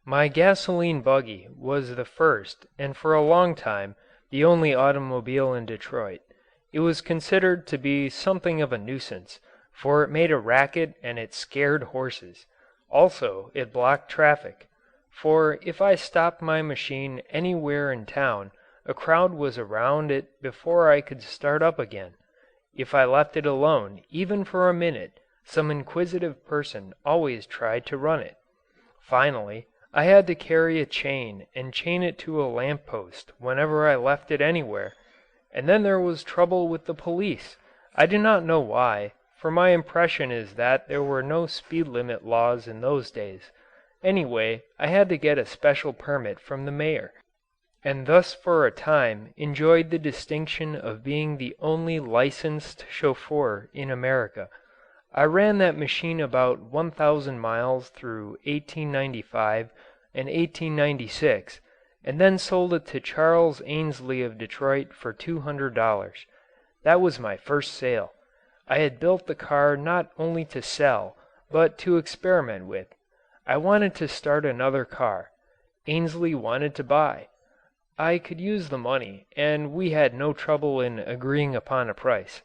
My gasoline buggy was the first and for a long time the only automobile in Detroit. It was considered to be something of a nuisance, for it made a racket and it scared horses. Also, it blocked traffic, for if I stopped my machine anywhere in town a crowd was around it before I could start up again. If I left it alone, even for a minute, some inquisitive person always tried to run it. Finally, I had to carry a chain and chain it to a lamp post whenever I left it anywhere. And then there was trouble with the police. I do not know why, for my impression is that there were no speed limit laws in those days. Anyway, I had to get a special permit from the mayor, and thus for a time enjoyed the distinction of being the only licensed chauffeur in America. I ran that machine about 1,000 miles through 1895 and 1896, and then sold it to Charles Ainsley of Detroit for $200. That was my first sale. I had built the car not only to sell, but to experiment with. I wanted to start another car. Ainsley wanted to buy. I could use the money, and we had no trouble in agreeing upon a price.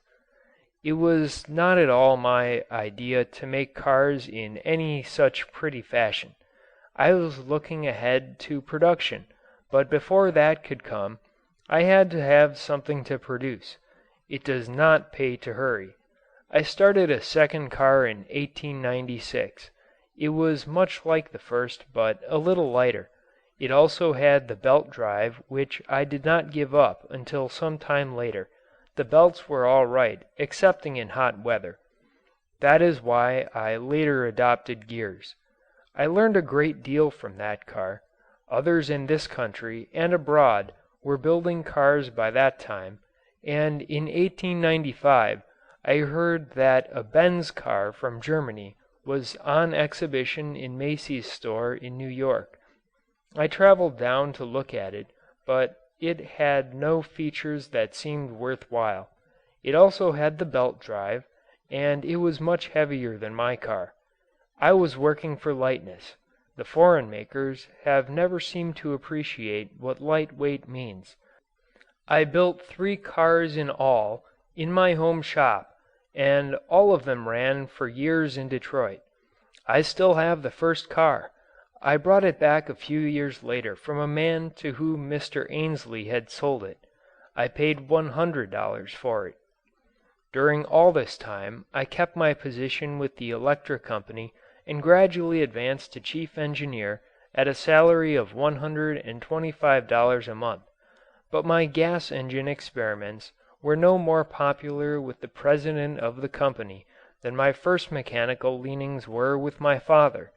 It was not at all my idea to make cars in any such pretty fashion. I was looking ahead to production, but before that could come, I had to have something to produce. It does not pay to hurry. I started a second car in 1896. It was much like the first but a little lighter. It also had the belt drive which I did not give up until some time later. The belts were all right excepting in hot weather. That is why I later adopted gears. I learned a great deal from that car. Others in this country and abroad were building cars by that time, and in 1895 I heard that a Benz car from Germany was on exhibition in Macy's store in New York. I traveled down to look at it, but it had no features that seemed worth while. It also had the belt drive, and it was much heavier than my car. I was working for lightness. The foreign makers have never seemed to appreciate what lightweight means. I built 3 cars in all in my home shop, and all of them ran for years in Detroit. I still have the first car. I brought it back a few years later from a man to whom Mr. Ainsley had sold it. I paid $100 for it. During all this time I kept my position with the electric company and gradually advanced to chief engineer at a salary of $125 a month. But my gas engine experiments were no more popular with the president of the company than my first mechanical leanings were with my father.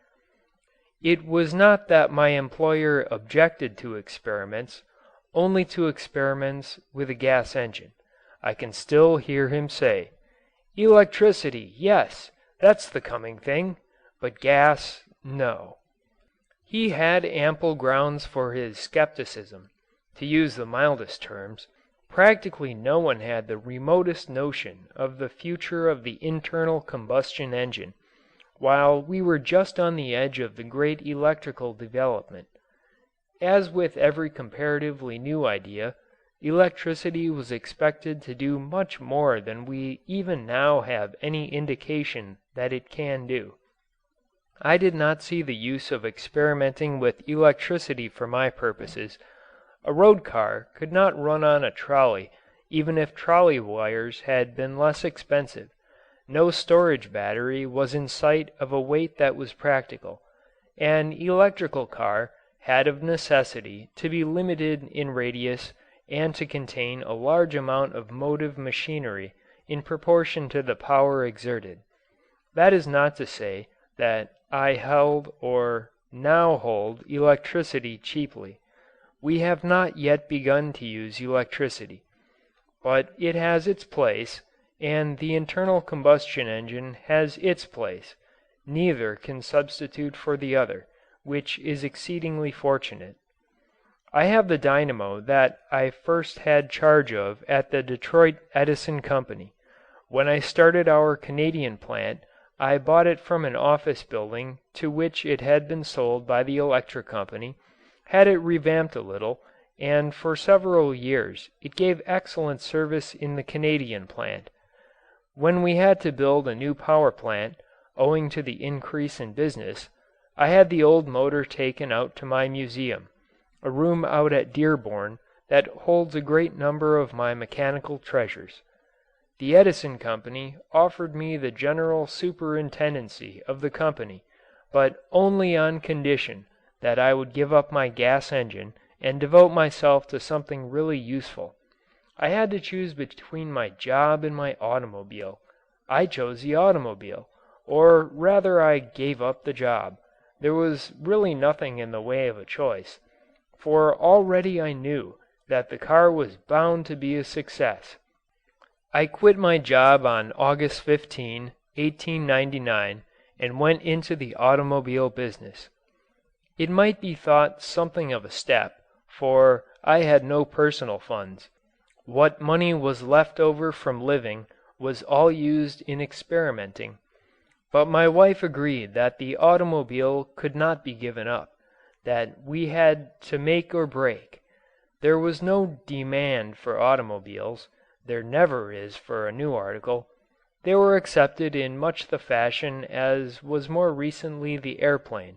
It was not that my employer objected to experiments, only to experiments with a gas engine. I can still hear him say, "Electricity, yes, that's the coming thing, but gas, no." He had ample grounds for his skepticism. To use the mildest terms, practically no one had the remotest notion of the future of the internal combustion engine, while we were just on the edge of the great electrical development. As with every comparatively new idea, electricity was expected to do much more than we even now have any indication that it can do. I did not see the use of experimenting with electricity for my purposes. A road car could not run on a trolley even if trolley wires had been less expensive. No storage battery was in sight of a weight that was practical. An electrical car had of necessity to be limited in radius and to contain a large amount of motive machinery in proportion to the power exerted. That is not to say that I held or now hold electricity cheaply. We have not yet begun to use electricity. But it has its place, and the internal combustion engine has its place. Neither can substitute for the other, which is exceedingly fortunate. I have the dynamo that I first had charge of at the Detroit Edison Company. When I started our Canadian plant, I bought it from an office building to which it had been sold by the electric company, had it revamped a little, and for several years it gave excellent service in the Canadian plant. When we had to build a new power plant, owing to the increase in business, I had the old motor taken out to my museum, a room out at Dearborn that holds a great number of my mechanical treasures. The Edison Company offered me the general superintendency of the company, but only on condition that I would give up my gas engine and devote myself to something really useful. I had to choose between my job and my automobile. I chose the automobile, or rather I gave up the job. There was really nothing in the way of a choice, for already I knew that the car was bound to be a success. I quit my job on August 15, 1899, and went into the automobile business. It might be thought something of a step, for I had no personal funds. What money was left over from living was all used in experimenting. But my wife agreed that the automobile could not be given up, that we had to make or break. There was no demand for automobiles. There never is for a new article. They were accepted in much the fashion as was more recently the airplane.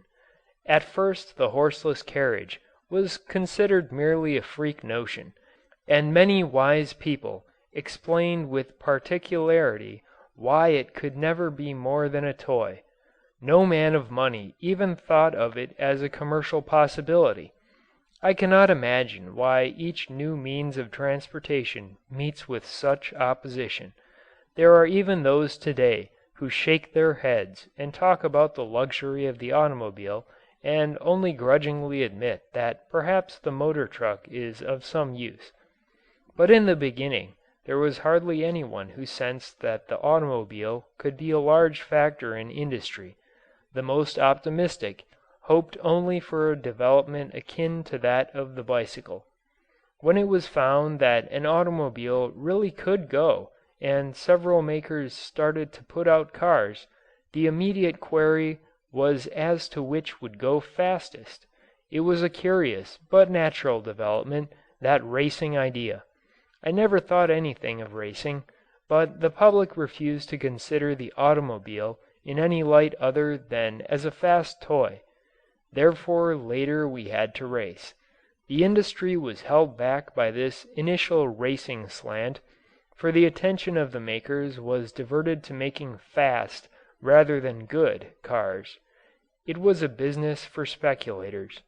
At first the horseless carriage was considered merely a freak notion, and many wise people explained with particularity why it could never be more than a toy. No man of money even thought of it as a commercial possibility. I cannot imagine why each new means of transportation meets with such opposition. There are even those today who shake their heads and talk about the luxury of the automobile and only grudgingly admit that perhaps the motor truck is of some use. But in the beginning there was hardly anyone who sensed that the automobile could be a large factor in industry. The most optimistic hoped only for a development akin to that of the bicycle. When it was found that an automobile really could go and several makers started to put out cars, the immediate query was as to which would go fastest. It was a curious but natural development, that racing idea. I never thought anything of racing, but the public refused to consider the automobile in any light other than as a fast toy. Therefore later we had to race. The industry was held back by this initial racing slant, for the attention of the makers was diverted to making fast rather than good cars. It was a business for speculators.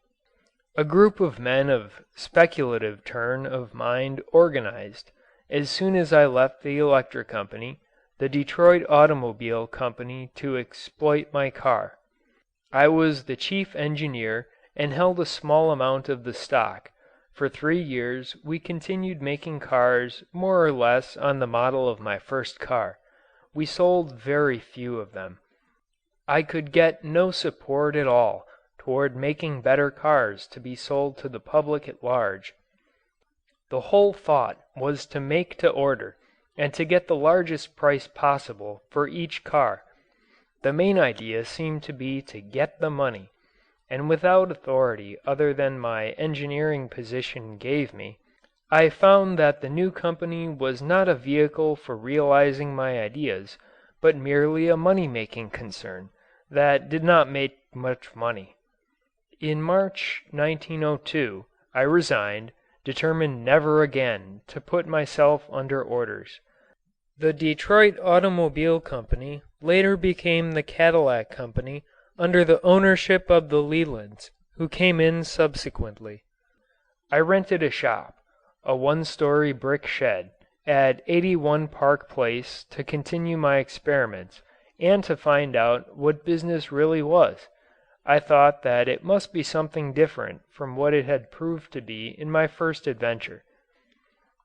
A group of men of speculative turn of mind organized, as soon as I left the electric company, the Detroit Automobile Company to exploit my car. I was the chief engineer and held a small amount of the stock. For 3 years we continued making cars more or less on the model of my first car. We sold very few of them. I could get no support at all toward making better cars to be sold to the public at large. The whole thought was to make to order and to get the largest price possible for each car. The main idea seemed to be to get the money, and without authority other than my engineering position gave me, I found that the new company was not a vehicle for realizing my ideas, but merely a money-making concern that did not make much money. In March 1902 I resigned, determined never again to put myself under orders. The Detroit Automobile Company later became the Cadillac Company under the ownership of the Lelands, who came in subsequently. I rented a shop, a one-story brick shed, at 81 Park Place to continue my experiments and to find out what business really was. I thought that it must be something different from what it had proved to be in my first adventure.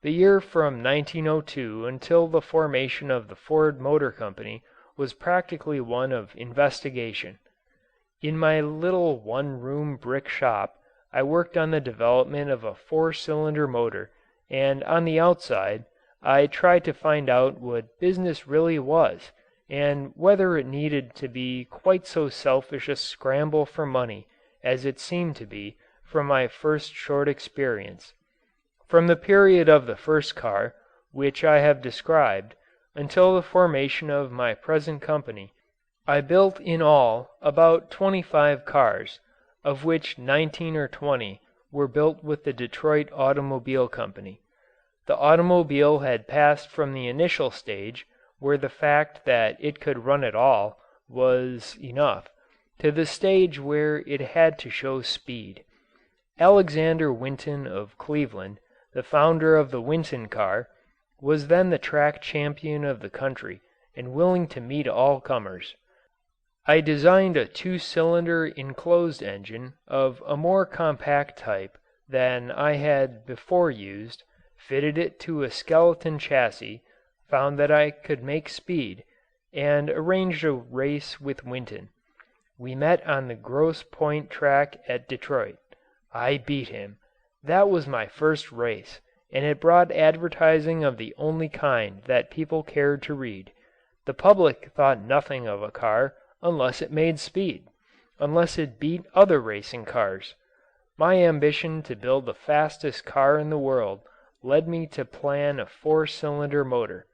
The year from 1902 until the formation of the Ford Motor Company was practically one of investigation. In my little one-room brick shop I worked on the development of a 4-cylinder motor, and on the outside I tried to find out what business really was and whether it needed to be quite so selfish a scramble for money as it seemed to be from my first short experience. From the period of the first car, which I have described, until the formation of my present company, I built in all about 25 cars, of which 19 or 20 were built with the Detroit Automobile Company. The automobile had passed from the initial stage, where the fact that it could run at all was enough, to the stage where it had to show speed. Alexander Winton of Cleveland, the founder of the Winton car, was then the track champion of the country and willing to meet all comers. I designed a two-cylinder enclosed engine of a more compact type than I had before used, fitted it to a skeleton chassis, found that I could make speed, and arranged a race with Winton. We met on the Grosse Pointe track at Detroit. I beat him. That was my first race, and it brought advertising of the only kind that people cared to read. The public thought nothing of a car unless it made speed, unless it beat other racing cars. My ambition to build the fastest car in the world led me to plan a four-cylinder motor,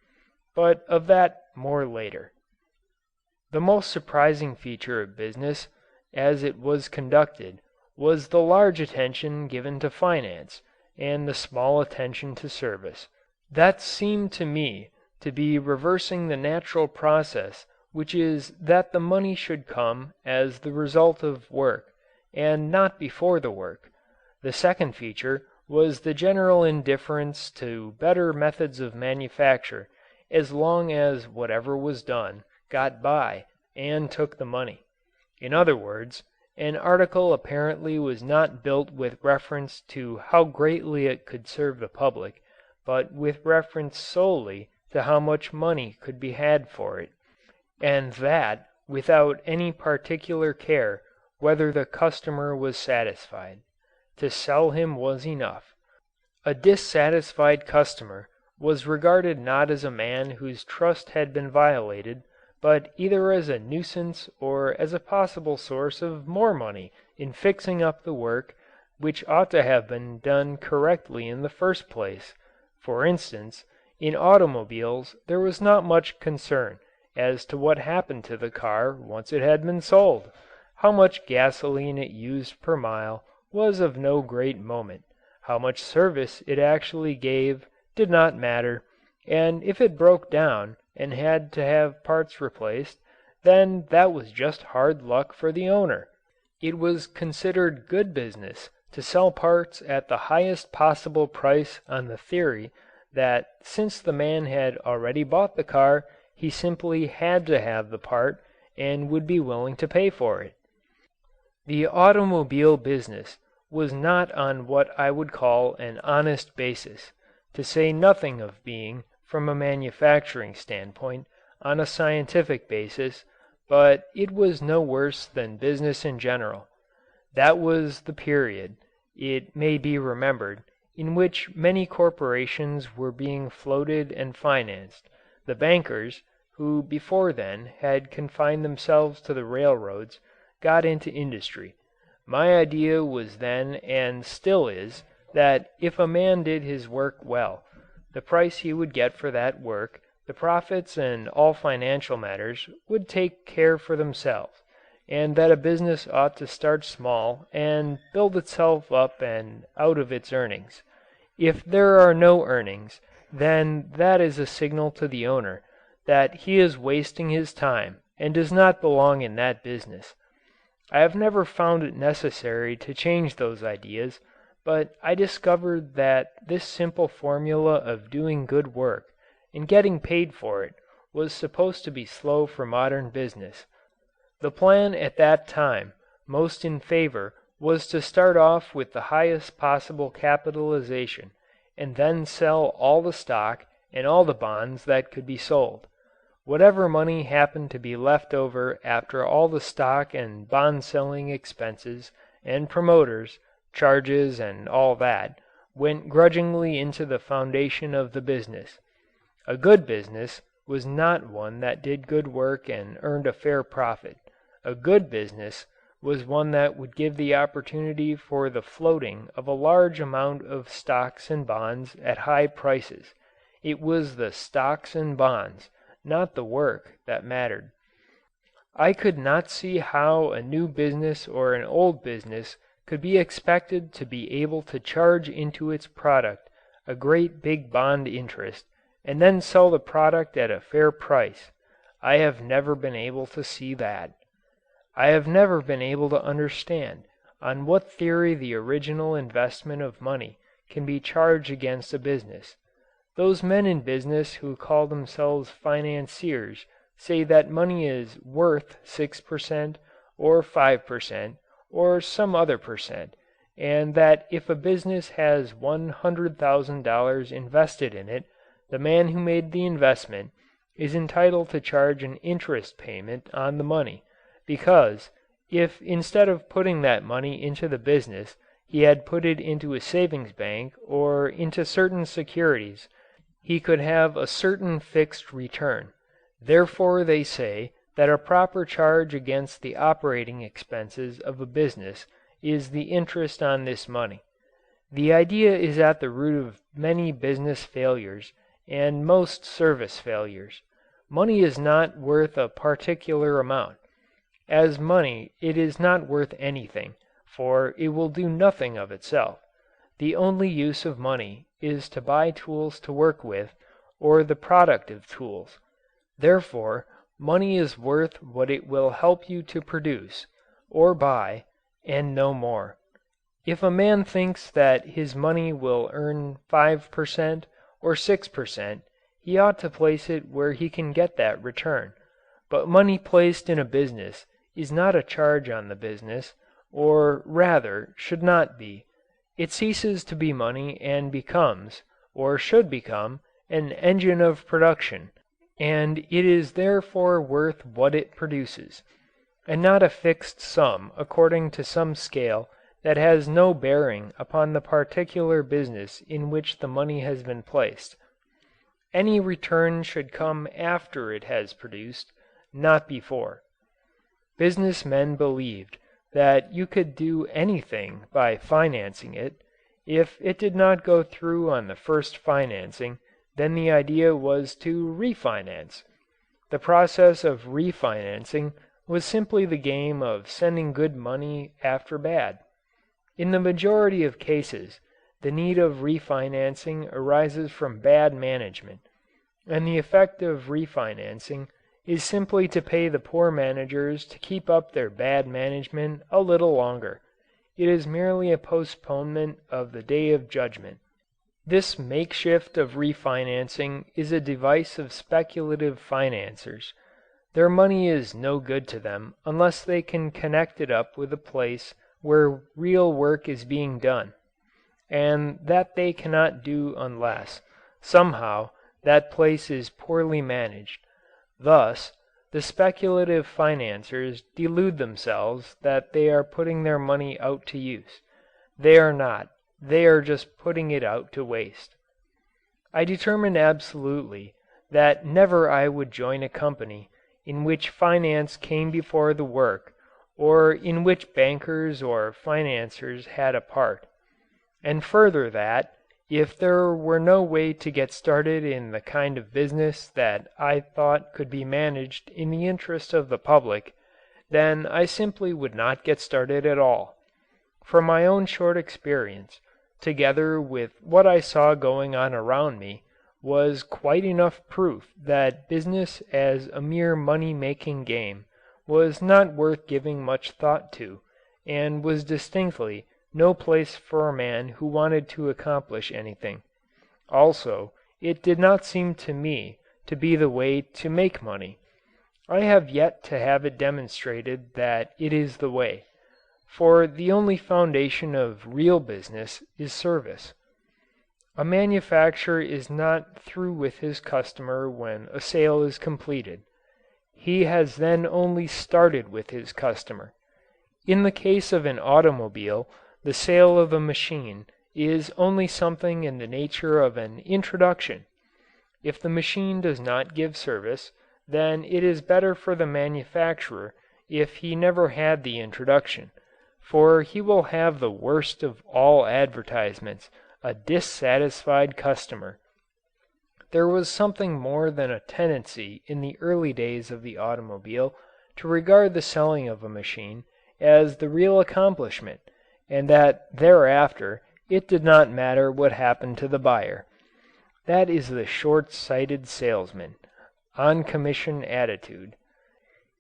but of that more later. The most surprising feature of business, as it was conducted, was the large attention given to finance, and the small attention to service. That seemed to me to be reversing the natural process, which is that the money should come as the result of work, and not before the work. The second feature was the general indifference to better methods of manufacture, as long as whatever was done got by and took the money. In other words, an article apparently was not built with reference to how greatly it could serve the public, but with reference solely to how much money could be had for it, and that without any particular care whether the customer was satisfied. To sell him was enough. A dissatisfied customer was regarded not as a man whose trust had been violated, but either as a nuisance or as a possible source of more money in fixing up the work which ought to have been done correctly in the first place. For instance, in automobiles there was not much concern as to what happened to the car once it had been sold. How much gasoline it used per mile was of no great moment. How much service it actually gave did not matter, and if it broke down and had to have parts replaced, then that was just hard luck for the owner. It was considered good business to sell parts at the highest possible price on the theory that since the man had already bought the car, he simply had to have the part and would be willing to pay for it. The automobile business was not on what I would call an honest basis, to say nothing of being, from a manufacturing standpoint, on a scientific basis, but it was no worse than business in general. That was the period, it may be remembered, in which many corporations were being floated and financed. The bankers, who before then had confined themselves to the railroads, got into industry. My idea was then and still is that if a man did his work well, the price he would get for that work, the profits and all financial matters would take care for themselves, and that a business ought to start small and build itself up and out of its earnings. If there are no earnings, then that is a signal to the owner that he is wasting his time and does not belong in that business. I have never found it necessary to change those ideas, but I discovered that this simple formula of doing good work and getting paid for it was supposed to be slow for modern business. The plan at that time most in favor was to start off with the highest possible capitalization and then sell all the stock and all the bonds that could be sold. Whatever money happened to be left over after all the stock and bond selling expenses and promoters, charges and all that, went grudgingly into the foundation of the business. A good business was not one that did good work and earned a fair profit. A good business was one that would give the opportunity for the floating of a large amount of stocks and bonds at high prices. It was the stocks and bonds, not the work, that mattered. I could not see how a new business or an old business could be expected to be able to charge into its product a great big bond interest and then sell the product at a fair price. I have never been able to see that. I have never been able to understand on what theory the original investment of money can be charged against a business. Those men in business who call themselves financiers say that money is worth 6% or 5% or some other percent, and that if a business has $100,000 invested in it, the man who made the investment is entitled to charge an interest payment on the money, because if instead of putting that money into the business he had put it into a savings bank or into certain securities, he could have a certain fixed return. Therefore they say that a proper charge against the operating expenses of a business is the interest on this money. The idea is at the root of many business failures and most service failures. Money is not worth a particular amount. As money it is not worth anything, for it will do nothing of itself. The only use of money is to buy tools to work with or the product of tools. Therefore, money is worth what it will help you to produce, or buy, and no more. If a man thinks that his money will earn 5% or 6%, he ought to place it where he can get that return. But money placed in a business is not a charge on the business, or rather, should not be. It ceases to be money and becomes, or should become, an engine of production, and it is therefore worth what it produces, and not a fixed sum according to some scale that has no bearing upon the particular business in which the money has been placed. Any return should come after it has produced, not before. Business men believed that you could do anything by financing it. If it did not go through on the first financing, then the idea was to refinance. The process of refinancing was simply the game of sending good money after bad. In the majority of cases, the need of refinancing arises from bad management, and the effect of refinancing is simply to pay the poor managers to keep up their bad management a little longer. It is merely a postponement of the day of judgment. This makeshift of refinancing is a device of speculative financiers. Their money is no good to them unless they can connect it up with a place where real work is being done, and that they cannot do unless, somehow, that place is poorly managed. Thus, the speculative financiers delude themselves that they are putting their money out to use. They are not. They are just putting it out to waste. I determined absolutely that never I would join a company in which finance came before the work or in which bankers or financiers had a part. And further that, if there were no way to get started in the kind of business that I thought could be managed in the interest of the public, then I simply would not get started at all. From my own short experience, together with what I saw going on around me, was quite enough proof that business as a mere money-making game was not worth giving much thought to, and was distinctly no place for a man who wanted to accomplish anything. Also, it did not seem to me to be the way to make money. I have yet to have it demonstrated that it is the way. For the only foundation of real business is service. A manufacturer is not through with his customer when a sale is completed. He has then only started with his customer. In the case of an automobile, the sale of a machine is only something in the nature of an introduction. If the machine does not give service, then it is better for the manufacturer if he never had the introduction, for he will have the worst of all advertisements, a dissatisfied customer. There was something more than a tendency in the early days of the automobile to regard the selling of a machine as the real accomplishment, and that thereafter it did not matter what happened to the buyer. That is the short-sighted salesman, on commission attitude.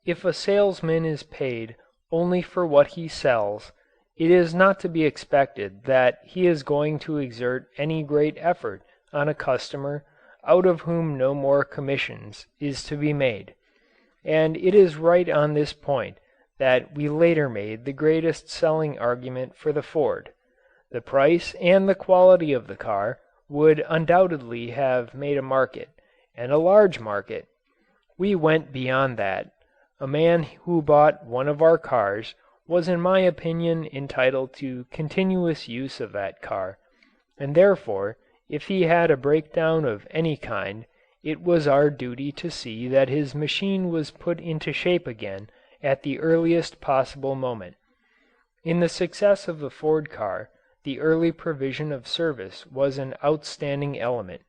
If a salesman is paid only for what he sells, it is not to be expected that he is going to exert any great effort on a customer out of whom no more commissions is to be made. And it is right on this point that we later made the greatest selling argument for the Ford. The price and the quality of the car would undoubtedly have made a market, and a large market. We went beyond that. A man who bought one of our cars was in my opinion entitled to continuous use of that car, and therefore if he had a breakdown of any kind, it was our duty to see that his machine was put into shape again at the earliest possible moment. In the success of the Ford car, the early provision of service was an outstanding element.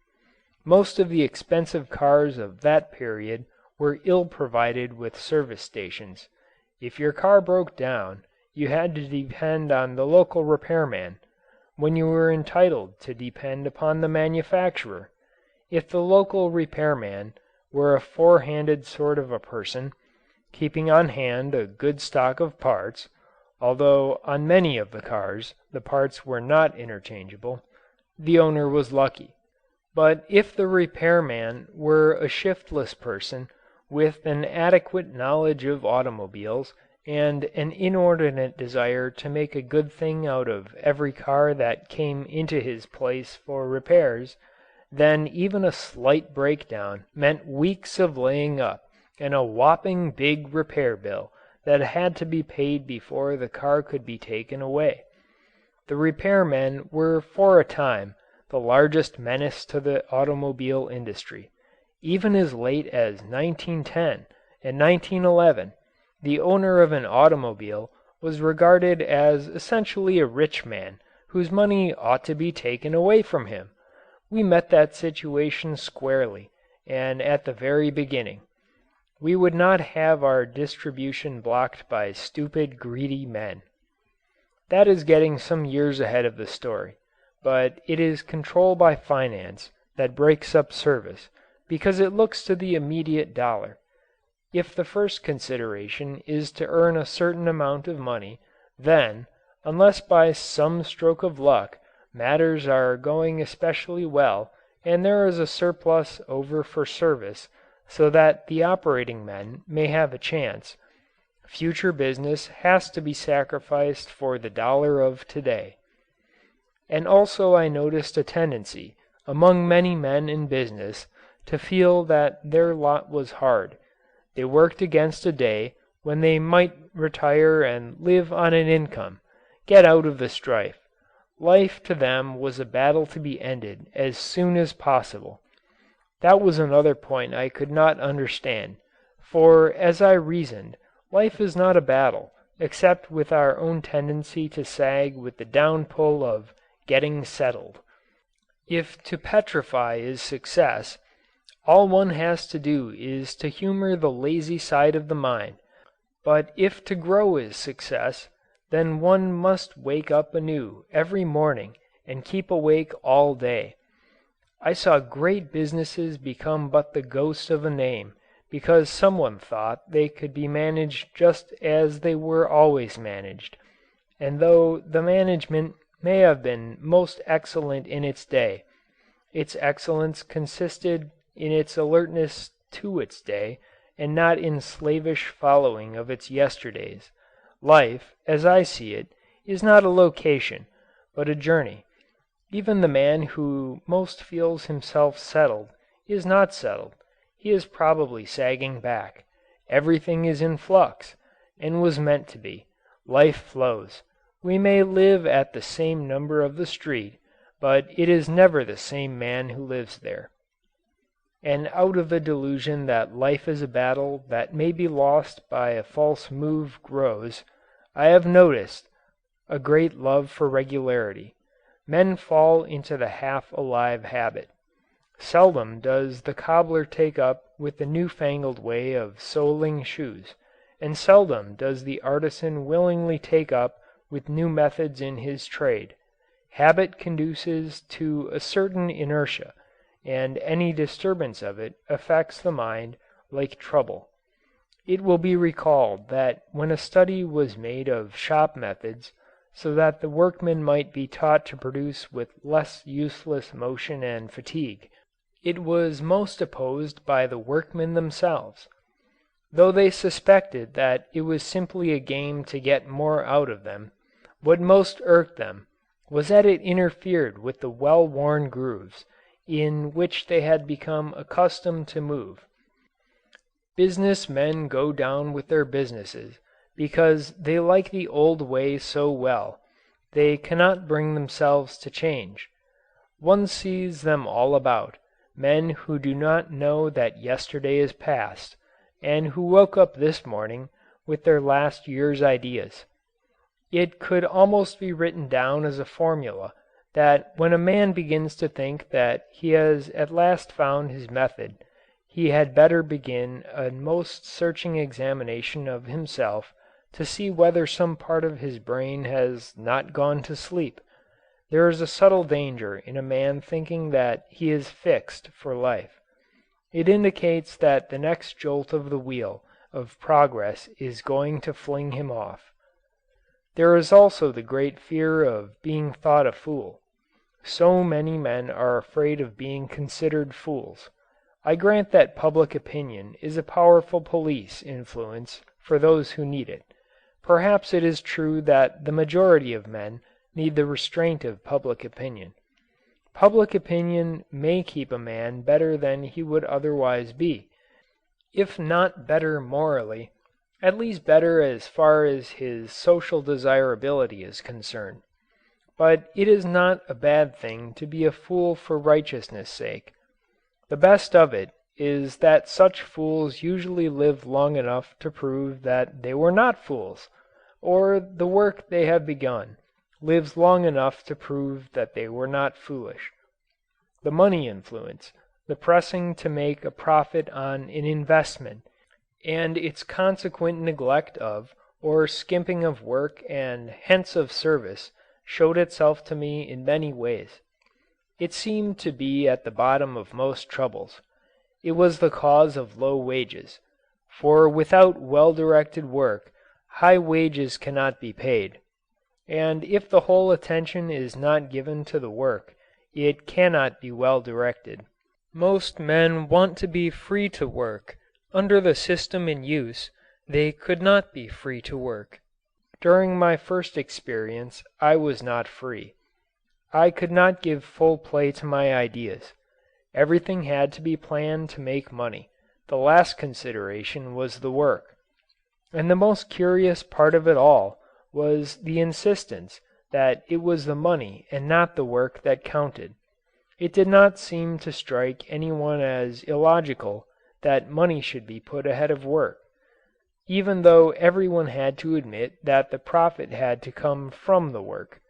Most of the expensive cars of that period were ill provided with service stations. If your car broke down, you had to depend on the local repairman, when you were entitled to depend upon the manufacturer. If the local repairman were a four-handed sort of a person, keeping on hand a good stock of parts, although on many of the cars the parts were not interchangeable, the owner was lucky. But if the repairman were a shiftless person with an adequate knowledge of automobiles and an inordinate desire to make a good thing out of every car that came into his place for repairs, then even a slight breakdown meant weeks of laying up and a whopping big repair bill that had to be paid before the car could be taken away. The repairmen were for a time the largest menace to the automobile industry. Even as late as 1910 and 1911, the owner of an automobile was regarded as essentially a rich man whose money ought to be taken away from him. We met that situation squarely, and at the very beginning. We would not have our distribution blocked by stupid, greedy men. That is getting some years ahead of the story, but it is control by finance that breaks up service, because it looks to the immediate dollar. If the first consideration is to earn a certain amount of money, then, unless by some stroke of luck matters are going especially well and there is a surplus over for service so that the operating men may have a chance, future business has to be sacrificed for the dollar of today. And also I noticed a tendency among many men in business to feel that their lot was hard. They worked against a day when they might retire and live on an income, get out of the strife. Life to them was a battle to be ended as soon as possible. That was another point I could not understand, for as I reasoned, life is not a battle, except with our own tendency to sag with the downpull of getting settled. If to petrify is success, all one has to do is to humor the lazy side of the mind. But if to grow is success, then one must wake up anew every morning and keep awake all day. I saw great businesses become but the ghost of a name because someone thought they could be managed just as they were always managed, and though the management may have been most excellent in its day, its excellence consisted in its alertness to its day and not in slavish following of its yesterdays. Life, as I see it, is not a location, but a journey. Even the man who most feels himself settled is not settled. He is probably sagging back. Everything is in flux, and was meant to be. Life flows. We may live at the same number of the street, but it is never the same man who lives there. and out of the delusion that life is a battle that may be lost by a false move grows, I have noticed, a great love for regularity. Men fall into the half alive habit. Seldom does the cobbler take up with the new-fangled way of soling shoes, and seldom does the artisan willingly take up with new methods in his trade. Habit conduces to a certain inertia, and any disturbance of it affects the mind like trouble. It will be recalled that when a study was made of shop methods, so that the workmen might be taught to produce with less useless motion and fatigue, it was most opposed by the workmen themselves. Though they suspected that it was simply a game to get more out of them, what most irked them was that it interfered with the well-worn grooves in which they had become accustomed to move. Business men go down with their businesses because they like the old way so well they cannot bring themselves to change. One sees them all about, men who do not know that yesterday is past, and who woke up this morning with their last year's ideas. It could almost be written down as a formula that when a man begins to think that he has at last found his method, he had better begin a most searching examination of himself to see whether some part of his brain has not gone to sleep. There is a subtle danger in a man thinking that he is fixed for life. It indicates that the next jolt of the wheel of progress is going to fling him off. There is also the great fear of being thought a fool. So many men are afraid of being considered fools. I grant that public opinion is a powerful police influence for those who need it. Perhaps it is true that the majority of men need the restraint of public opinion. Public opinion may keep a man better than he would otherwise be, if not better morally, at least better as far as his social desirability is concerned. But it is not a bad thing to be a fool for righteousness' sake. The best of it is that such fools usually live long enough to prove that they were not fools, or the work they have begun lives long enough to prove that they were not foolish. The money influence, the pressing to make a profit on an investment, and its consequent neglect of or skimping of work and hence of service showed itself to me in many ways. It seemed to be at the bottom of most troubles. It was the cause of low wages, for without well-directed work high wages cannot be paid. And if the whole attention is not given to the work, it cannot be well directed. Most men want to be free to work. Under the system in use, they could not be free to work. During my first experience I was not free. I could not give full play to my ideas. Everything had to be planned to make money. The last consideration was the work. And the most curious part of it all was the insistence that it was the money and not the work that counted. It did not seem to strike anyone as illogical that money should be put ahead of work, even though everyone had to admit that the profit had to come from the work.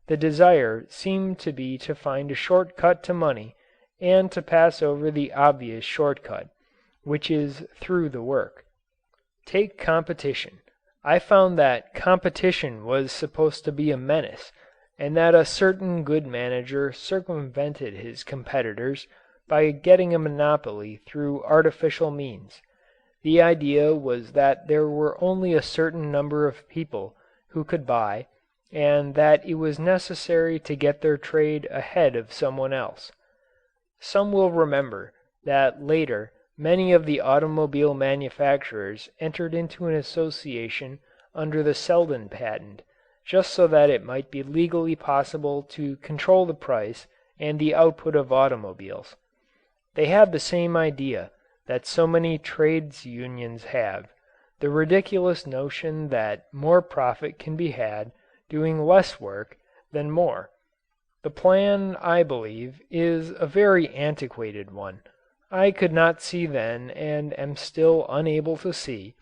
The desire seemed to be to find a short cut to money and to pass over the obvious short cut, which is through the work. Take competition. I found that competition was supposed to be a menace, and that a certain good manager circumvented his competitors by getting a monopoly through artificial means. The idea was that there were only a certain number of people who could buy, and that it was necessary to get their trade ahead of someone else. Some will remember that later many of the automobile manufacturers entered into an association under the Selden patent, just so that it might be legally possible to control the price and the output of automobiles. They had the same idea that so many trades unions have, the ridiculous notion that more profit can be had doing less work than more. The plan, I believe, is a very antiquated one. I could not see then and am still unable to see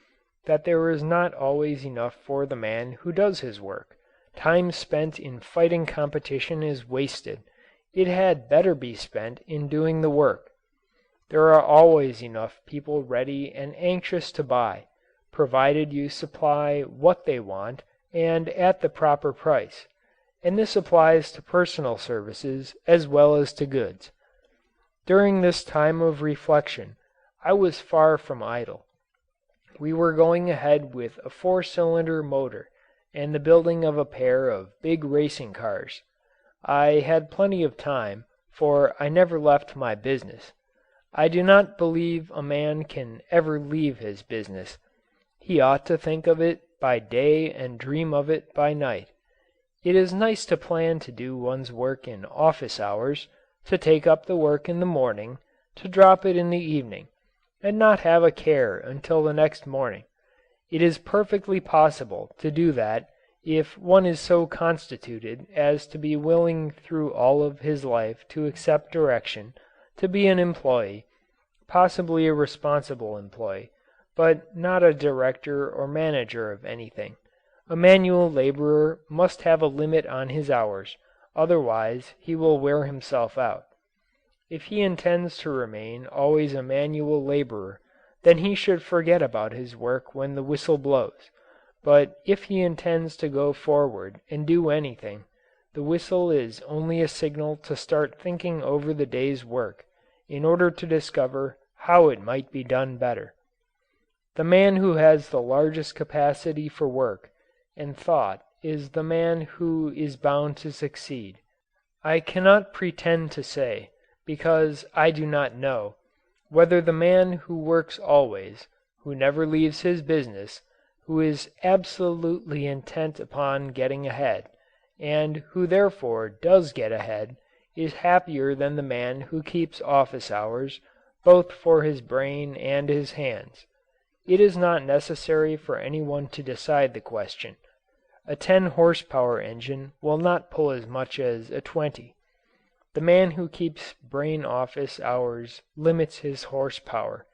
that there is not always enough for the man who does his work. Time spent in fighting competition is wasted. It had better be spent in doing the work. There are always enough people ready and anxious to buy, provided you supply what they want and at the proper price. And this applies to personal services as well as to goods. During this time of reflection I was far from idle. We were going ahead with a 4-cylinder motor and the building of a pair of big racing cars. I had plenty of time, for I never left my business. I do not believe a man can ever leave his business. He ought to think of it by day and dream of it by night. It is nice to plan to do one's work in office hours, to take up the work in the morning, to drop it in the evening, and not have a care until the next morning. It is perfectly possible to do that if one is so constituted as to be willing through all of his life to accept direction, to be an employee, possibly a responsible employee, but not a director or manager of anything. A manual laborer must have a limit on his hours, otherwise he will wear himself out. If he intends to remain always a manual laborer, then he should forget about his work when the whistle blows. But if he intends to go forward and do anything, the whistle is only a signal to start thinking over the day's work in order to discover how it might be done better. The man who has the largest capacity for work and thought is the man who is bound to succeed. I cannot pretend to say, because I do not know, whether the man who works always, who never leaves his business, who is absolutely intent upon getting ahead, and who therefore does get ahead, is happier than the man who keeps office hours, both for his brain and his hands. It is not necessary for anyone to decide the question. A 10-horsepower engine will not pull as much as a 20. The man who keeps brain office hours limits his horsepower.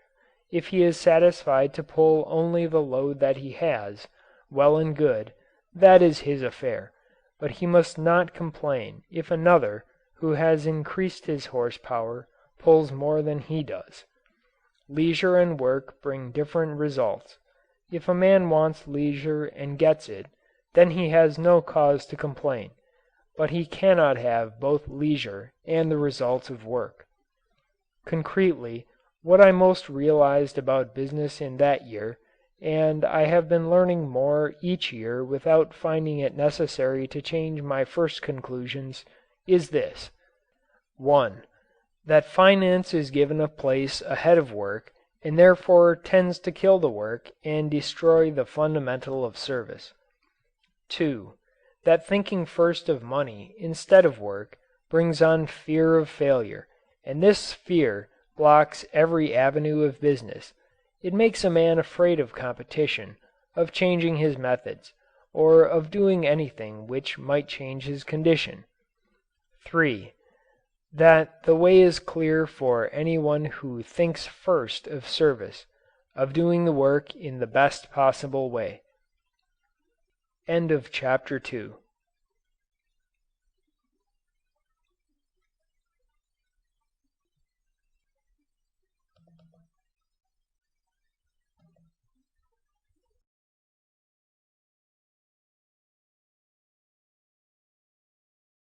If he is satisfied to pull only the load that he has, well and good, that is his affair, but he must not complain if another, who has increased his horsepower, pulls more than he does. Leisure and work bring different results. If a man wants leisure and gets it, then he has no cause to complain, but he cannot have both leisure and the results of work. Concretely, what I most realized about business in that year, and I have been learning more each year without finding it necessary to change my first conclusions, is this: 1. That finance is given a place ahead of work and therefore tends to kill the work and destroy the fundamental of service. 2. That thinking first of money instead of work brings on fear of failure, and this fear blocks every avenue of business. It makes a man afraid of competition, of changing his methods, or of doing anything which might change his condition. 3. That the way is clear for anyone who thinks first of service, of doing the work in the best possible way. End of chapter 2.